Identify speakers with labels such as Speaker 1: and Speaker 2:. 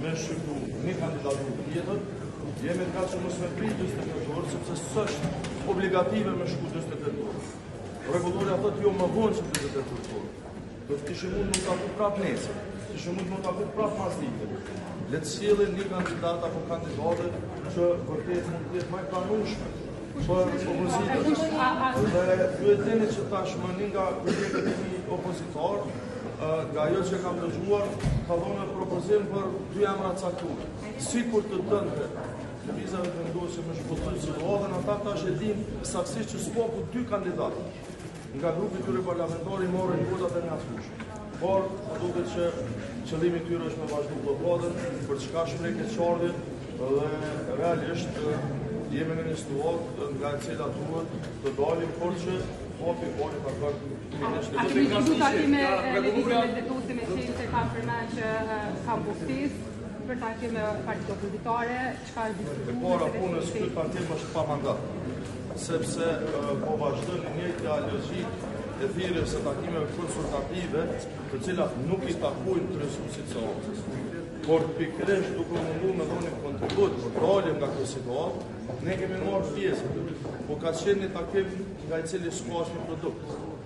Speaker 1: me shqyku një kandidatur tjetër, jemi ka që mos me prit 28 orë, sepse s'është obligative me shku 28 orë. Regulloria thot jo më vonë që 28 orë. Do të kishë mund nuk taku prap nesër, kishë mund nuk taku prap mas ditër. Le të sjellin një kandidat apo kandidate që vërtet mund të jetë më pranueshme për opozitën. Dhe pyeteni që tashmë një nga kolegët e mi opozitar, nga ajo që kam dëgjuar, ka dhënë propozim për 2 emra caktuar. Sikur të dënte lëvizjeve vendosje me shpëtues situatën, ata tash e dinë saktësisht që s'ka ku 2 kandidatë. Nga grupi tyre parlamentari morën votat e mjaftueshme. Por duket që qëllimi tyre është me vazhdu blokadën, për çka shprehje çardhje dhe realisht jemi në një situatë nga e cila duhet të dalim, por që hapi pari ka kërë
Speaker 2: A kemi gjithu takime lëvizjeve detuese me qenë se kam përmend që kam buftis për takime partitë opozitare, çka është diskutuar?
Speaker 1: E para punës këtë partim është pa mandat, sepse po vazhdon një njëjtë dialogjik e thirrjes së takimeve konsultative, të cilat nuk i takojnë kryesuesit së OCS. Por pikërisht duke mundu me dhënë kontribut për dalim nga kjo situatë, ne kemi marrë pjesë, po ka qenë një takim nga i cili s'ka asnjë produkt.